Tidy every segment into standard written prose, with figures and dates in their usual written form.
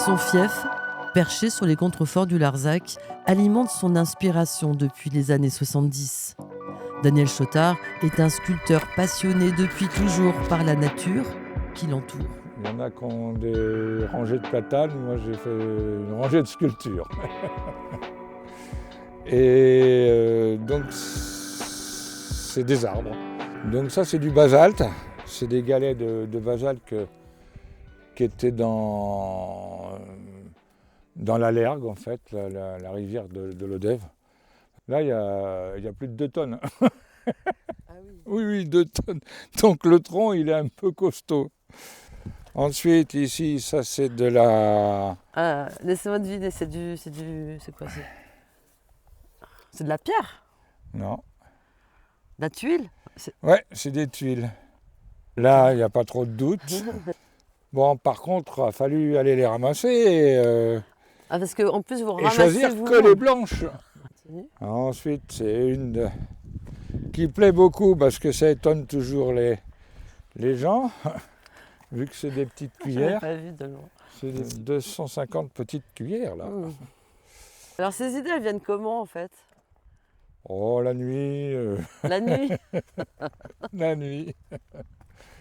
Son fief, perché sur les contreforts du Larzac, alimente son inspiration depuis les années 70. Daniel Chotard est un sculpteur passionné depuis toujours par la nature qui l'entoure. Il y en a qui ont des rangées de platanes, moi j'ai fait une rangée de sculptures. Et donc c'est des arbres. Donc ça c'est du basalte, c'est des galets de basalte qui étaient dans l'Allergue en fait, la rivière de l'Odève. Là il y a plus de 2 tonnes. Ah oui. Oui, 2 tonnes. Donc le tronc il est un peu costaud. Ensuite ici ça c'est de la... Ah, laissez-moi deviner, c'est quoi c'est de la pierre? Non. De la tuile? Ouais, c'est des tuiles. Là, il n'y a pas trop de doute. Bon, par contre, il a fallu aller les ramasser Ah, parce qu'en plus, vous et ramassez choisir vous. que les blanches. Ensuite, c'est une qui plaît beaucoup parce que ça étonne toujours les gens, vu que c'est des petites cuillères. Pas vu de loin. C'est des 250 petites cuillères, là. Alors, ces idées, elles viennent comment, en fait? Oh, la nuit. La nuit? La nuit.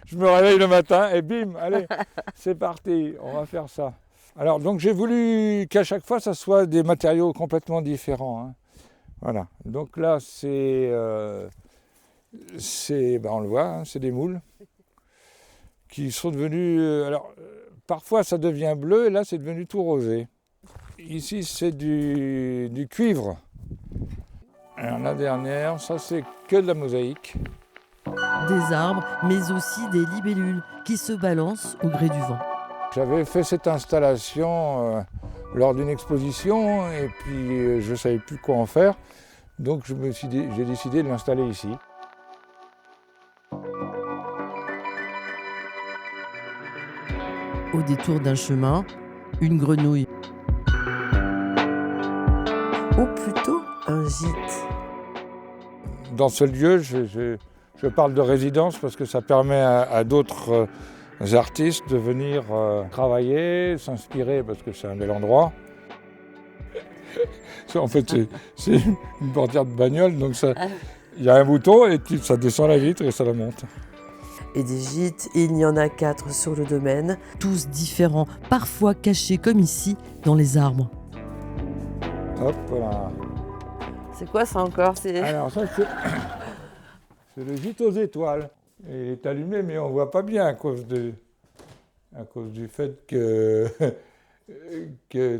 Je me réveille le matin et bim, allez, c'est parti, on va faire ça. Alors donc j'ai voulu qu'à chaque fois ça soit des matériaux complètement différents. Hein. Voilà. Donc là c'est on le voit, hein, c'est des moules qui sont devenus. Parfois ça devient bleu et là c'est devenu tout rosé. Ici c'est du cuivre. Alors la dernière, ça c'est que de la mosaïque. Des arbres, mais aussi des libellules qui se balancent au gré du vent. J'avais fait cette installation lors d'une exposition et puis je ne savais plus quoi en faire. Donc j'ai décidé de l'installer ici. Au détour d'un chemin, une grenouille. Ou plutôt un gîte. Dans ce lieu, je parle de résidence parce que ça permet à d'autres artistes de venir travailler, s'inspirer parce que c'est un bel endroit. En fait, c'est une portière de bagnole, donc il y a un bouton et ça descend la vitre et ça la monte. Et des gîtes, il y en a 4 sur le domaine, tous différents, parfois cachés comme ici, dans les arbres. Hop là. C'est quoi ça encore? Alors ça, c'est le gîte aux étoiles. Il est allumé, mais on ne voit pas bien à cause du fait que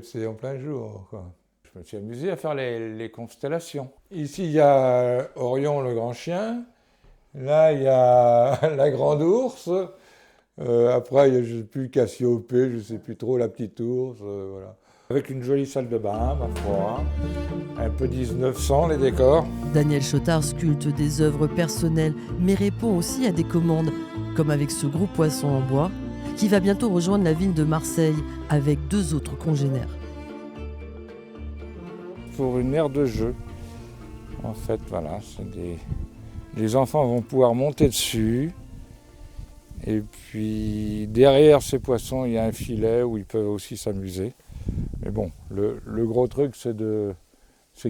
c'est en plein jour, quoi. Je me suis amusé à faire les constellations. Ici, il y a Orion, le grand chien. Là, il y a la grande ours. Après, il y a, je ne sais plus, Cassiopée, je ne sais plus trop, la petite ours. Voilà. Avec une jolie salle de bain, ma foi. Un peu 1900, les décors. Daniel Chotard sculpte des œuvres personnelles, mais répond aussi à des commandes, comme avec ce gros poisson en bois, qui va bientôt rejoindre la ville de Marseille avec 2 autres congénères. Pour une aire de jeu. En fait, voilà, les enfants vont pouvoir monter dessus. Et puis, derrière ces poissons, il y a un filet où ils peuvent aussi s'amuser. Mais bon, le gros truc, c'est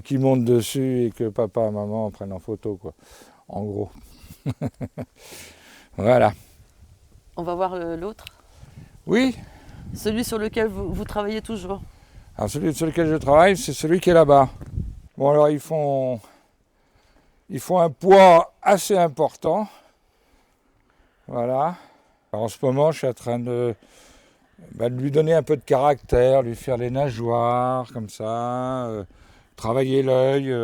qu'ils montent dessus et que papa et maman prennent en photo, quoi. En gros. Voilà. On va voir l'autre. Oui. Celui sur lequel vous travaillez toujours. Alors celui sur lequel je travaille, c'est celui qui est là-bas. Bon alors ils font un poids assez important. Voilà. Alors, en ce moment, je suis en train de lui donner un peu de caractère, lui faire les nageoires, comme ça, travailler l'œil,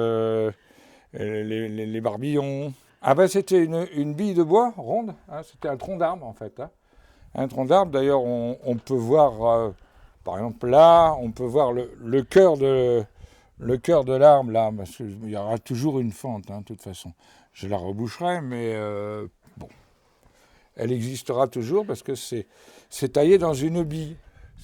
les barbillons. Ah ben c'était une bille de bois ronde, hein, c'était un tronc d'arbre en fait. Hein. Un tronc d'arbre, d'ailleurs on peut voir, par exemple là, on peut voir le cœur de l'arbre là, parce qu'il y aura toujours une fente, hein, de toute façon. Je la reboucherai, mais bon, elle existera toujours parce que c'est taillé dans une bille.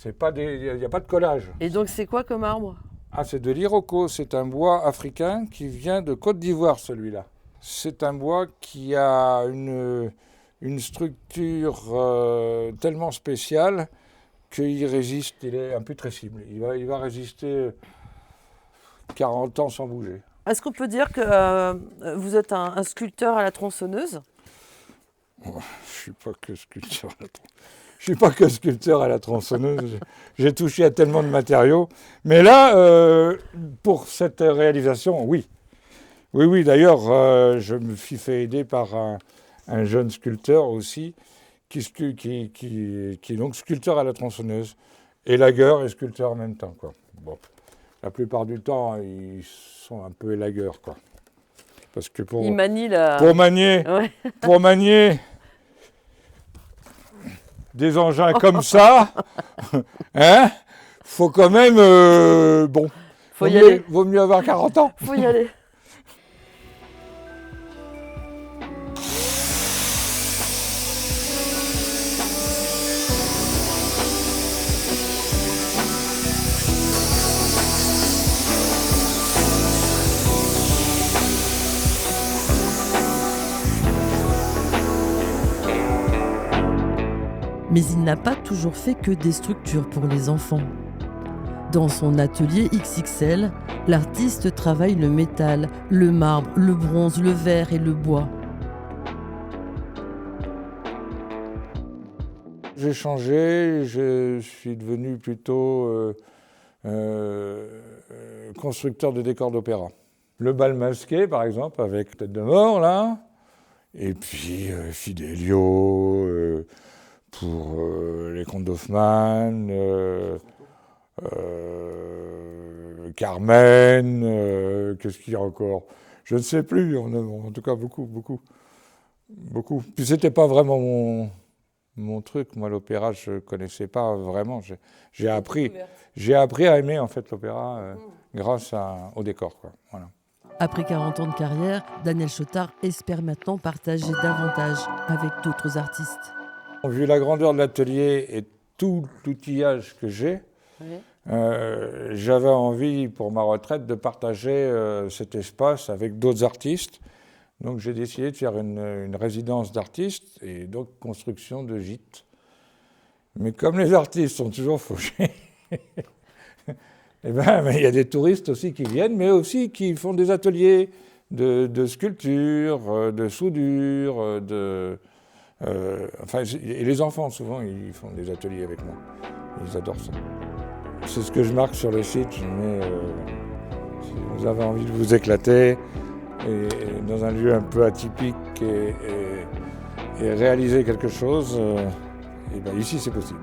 Il n'y a pas de collage. Et donc c'est quoi comme arbre? Ah, c'est de l'iroko, c'est un bois africain qui vient de Côte d'Ivoire, celui-là. C'est un bois qui a une structure tellement spéciale qu'il résiste, il est imputrescible. Il va résister 40 ans sans bouger. Est-ce qu'on peut dire que vous êtes un sculpteur à la tronçonneuse? Je suis pas que sculpteur à la tronçonneuse. Je suis pas que sculpteur à la tronçonneuse. J'ai touché à tellement de matériaux. Mais là, pour cette réalisation, oui. Oui. D'ailleurs, je me suis fait aider par un jeune sculpteur aussi, qui est donc sculpteur à la tronçonneuse, élagueur et sculpteur en même temps, quoi. Bon. La plupart du temps, ils sont un peu élagueurs, quoi. Parce que Il manie pour manier des engins comme ça, hein, faut quand même, vaut mieux avoir 40 ans. Faut y aller. Mais il n'a pas toujours fait que des structures pour les enfants. Dans son atelier XXL, l'artiste travaille le métal, le marbre, le bronze, le verre et le bois. J'ai changé, je suis devenu plutôt constructeur de décors d'opéra. Le bal masqué, par exemple, avec Tête de Mort, là, et puis Fidelio, pour les contes d'Hoffmann, Carmen, qu'est-ce qu'il y a encore? Je ne sais plus, en tout cas beaucoup. Puis c'était pas vraiment mon truc, moi l'opéra je connaissais pas vraiment. J'ai appris à aimer en fait l'opéra grâce au décor, quoi. Voilà. Après 40 ans de carrière, Daniel Chotard espère maintenant partager davantage avec d'autres artistes. Vu la grandeur de l'atelier et tout l'outillage que j'ai, j'avais envie pour ma retraite de partager cet espace avec d'autres artistes. Donc j'ai décidé de faire une résidence d'artistes et donc construction de gîtes. Mais comme les artistes sont toujours fauchés, il y a des touristes aussi qui viennent, mais aussi qui font des ateliers de sculpture, de soudure, et les enfants souvent ils font des ateliers avec moi. Ils adorent ça. C'est ce que je marque sur le site. Je mets, si vous avez envie de vous éclater, et dans un lieu un peu atypique et réaliser quelque chose, ici c'est possible.